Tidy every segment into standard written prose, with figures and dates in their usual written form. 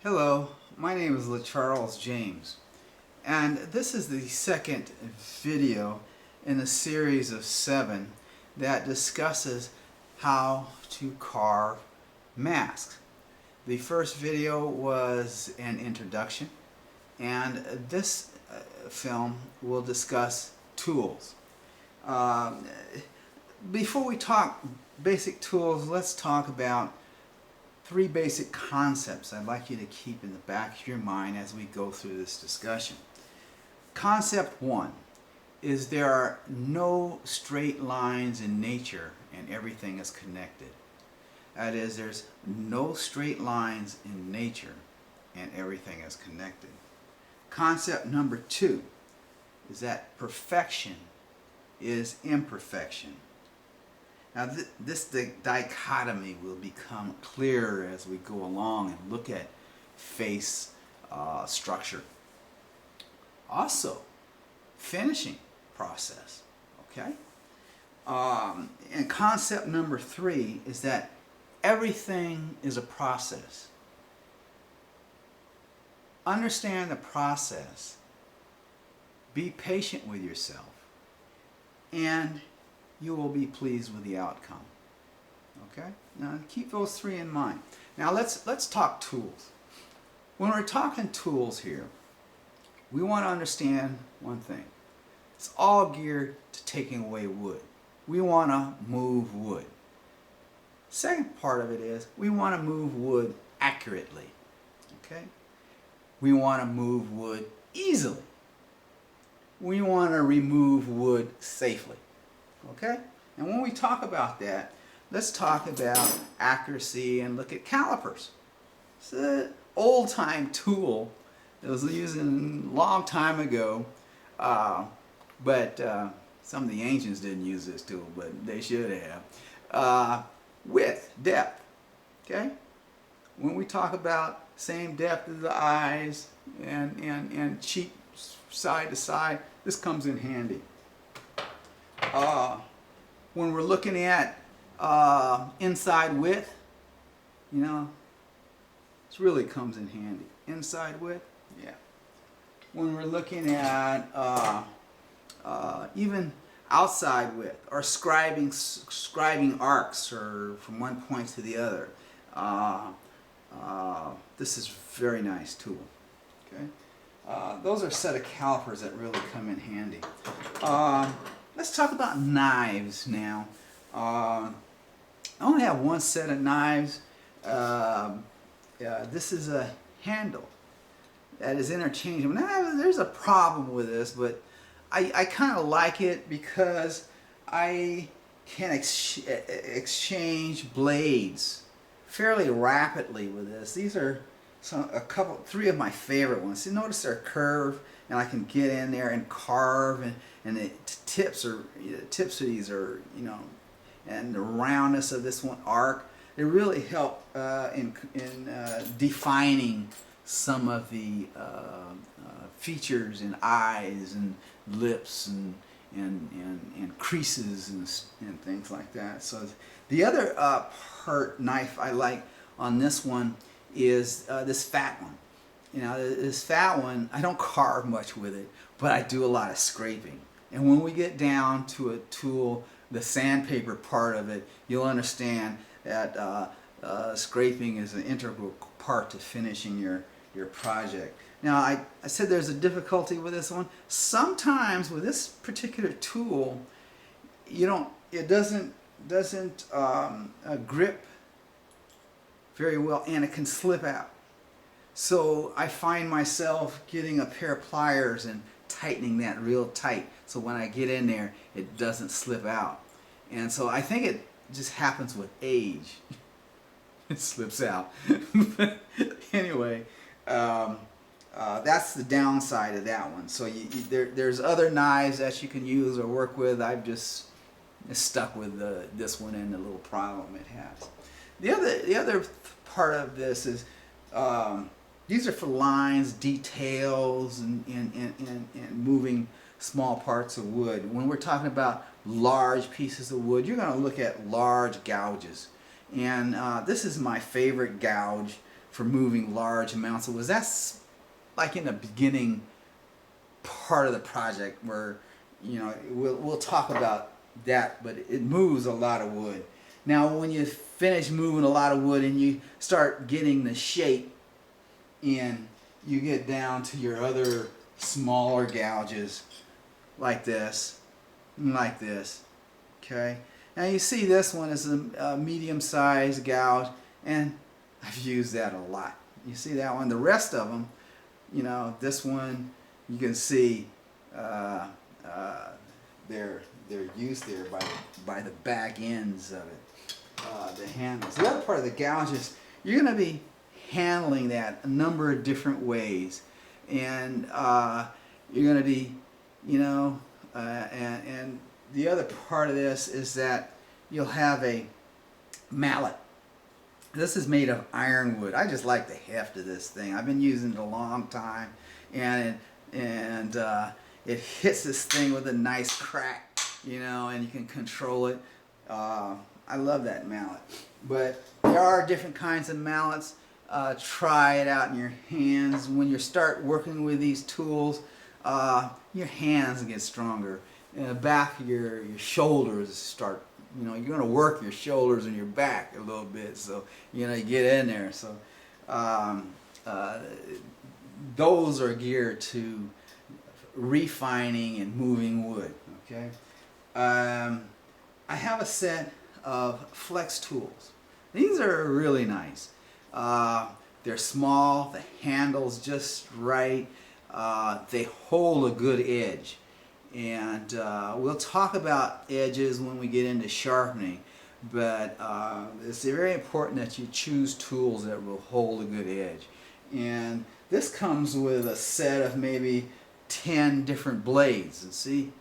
Hello, my name is Charles James, and this is the second video in a series of 7 that discusses how to carve masks. The first video was an introduction, and this film will discuss tools. Before we talk basic tools, let's talk about 3 basic concepts I'd like you to keep in the back of your mind as we go through this discussion. Concept 1 is there are no straight lines in nature and everything is connected. That is, there's no straight lines in nature and everything is connected. Concept number 2 is that perfection is imperfection. Now this dichotomy will become clearer as we go along and look at face structure. Also, finishing process, okay? And concept number 3 is that everything is a process. Understand the process, be patient with yourself, and you will be pleased with the outcome. Okay? Now keep those 3 in mind. Now let's talk tools. When we're talking tools here, we want to understand one thing. It's all geared to taking away wood. We want to move wood. Second part of it is we want to move wood accurately. Okay? We want to move wood easily. We want to remove wood safely. Okay? And when we talk about that, let's talk about accuracy and look at calipers. It's an old-time tool that was used a long time ago, but some of the ancients didn't use this tool, but they should have. Width, depth. Okay? When we talk about same depth as the eyes and cheek side to side, this comes in handy. When we're looking at inside width, you know, this really comes in handy. Inside width, yeah. When we're looking at even outside width, or scribing arcs, or from one point to the other, this is a very nice tool. Okay, those are a set of calipers that really come in handy. Let's talk about knives now. I only have one set of knives. This is a handle that is interchangeable. Now, there's a problem with this, but I kind of like it because I can exchange blades fairly rapidly with this. These are 3 of my favorite ones. You notice they're curved, and I can get in there and carve, and the tips of these are, you know, and the roundness of this one arc, they really help in defining some of the features in eyes and lips and creases and things like that. So the other knife I like on this one is this fat one. You know, this fat one, I don't carve much with it, but I do a lot of scraping. And when we get down to a tool, the sandpaper part of it, you'll understand that scraping is an integral part to finishing your project. Now, I said there's a difficulty with this one. Sometimes with this particular tool, it doesn't grip very well, and it can slip out. So I find myself getting a pair of pliers and tightening that real tight, so when I get in there, it doesn't slip out. And so I think it just happens with age. It slips out. Anyway, that's the downside of that one. So there's other knives that you can use or work with. I've just stuck with this one and the little problem it has. The other part of this is these are for lines, details, and moving small parts of wood. When we're talking about large pieces of wood, you're going to look at large gouges. And this is my favorite gouge for moving large amounts of wood. That's like in the beginning part of the project where, you know, we'll talk about that, but it moves a lot of wood. Now when you finish moving a lot of wood and you start getting the shape and you get down to your other smaller gouges like this, okay? Now you see this one is a medium-sized gouge, and I've used that a lot. You see that one? The rest of them, you know, this one, you can see they're used there by the back ends of it, the handles. The other part of the gouges, you're going to be handling that a number of different ways, and you're going to be, you know, and the other part of this is that you'll have a mallet. This is made of ironwood. I just like the heft of this thing. I've been using it a long time, and it hits this thing with a nice crack, you know, and you can control it. I love that mallet. But there are different kinds of mallets. Try it out in your hands. When you start working with these tools, your hands get stronger. In the back of your shoulders start, you know, you're going to work your shoulders and your back a little bit, so, you know, you get in there. So those are geared to refining and moving wood, okay? I have a set of flex tools. These are really nice. They're small, the handle's just right, they hold a good edge. And we'll talk about edges when we get into sharpening, but it's very important that you choose tools that will hold a good edge. And this comes with a set of maybe 10 different blades, and see,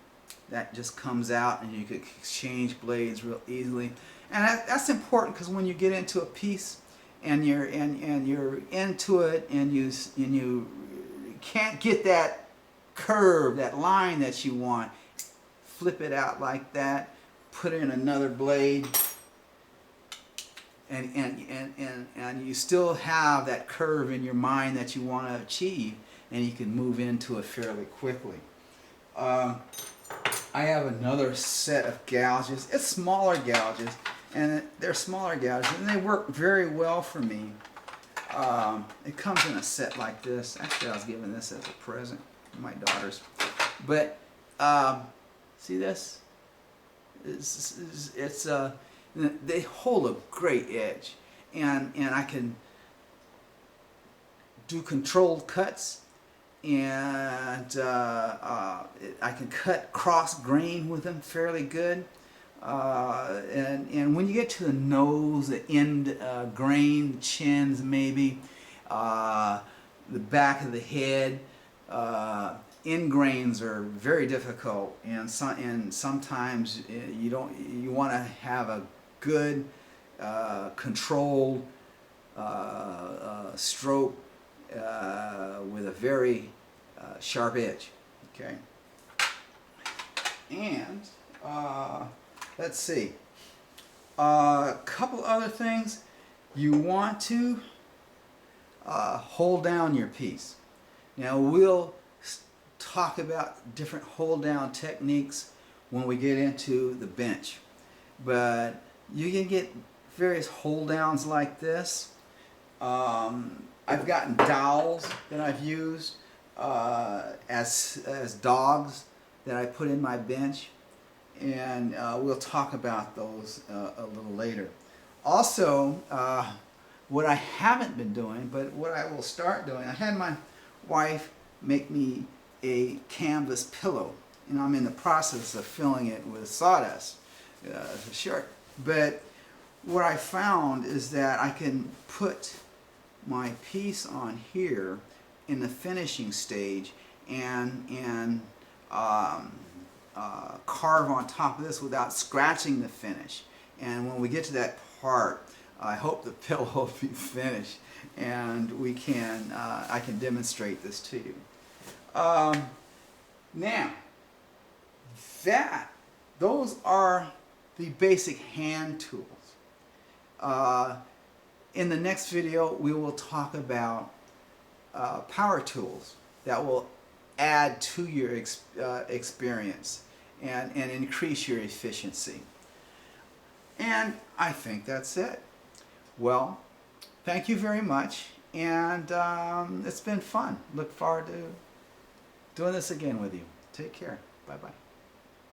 that just comes out and you can exchange blades real easily. And that's important, because when you get into a piece and you're into it and you can't get that curve, that line that you want, flip it out like that, put in another blade, and you still have that curve in your mind that you want to achieve, and you can move into it fairly quickly. I have another set of gouges. It's smaller gouges, and they're smaller gouges, and they work very well for me. It comes in a set like this. Actually, I was given this as a present to my daughters. But see this? They hold a great edge, and I can do controlled cuts, and I can cut cross grain with them fairly good. And when you get to the nose, the end grain, chins maybe, the back of the head, end grains are very difficult, and sometimes you want to have a good controlled stroke with a very sharp edge. Okay, and let's see, a couple other things. You want to hold down your piece. Now we'll talk about different hold down techniques when we get into the bench, but you can get various hold downs like this. I've gotten dowels that I've used as dogs that I put in my bench, and we'll talk about those a little later. Also, what I haven't been doing, but what I will start doing, I had my wife make me a canvas pillow, and I'm in the process of filling it with sawdust for sure. But what I found is that I can put my piece on here in the finishing stage and carve on top of this without scratching the finish. And when we get to that part, I hope the pillow will be finished, and we can I can demonstrate this to you. Now, those are the basic hand tools. In the next video, we will talk about power tools that will add to your experience and increase your efficiency. And I think that's it. Well, thank you very much, and it's been fun. Look forward to doing this again with you. Take care. Bye-bye.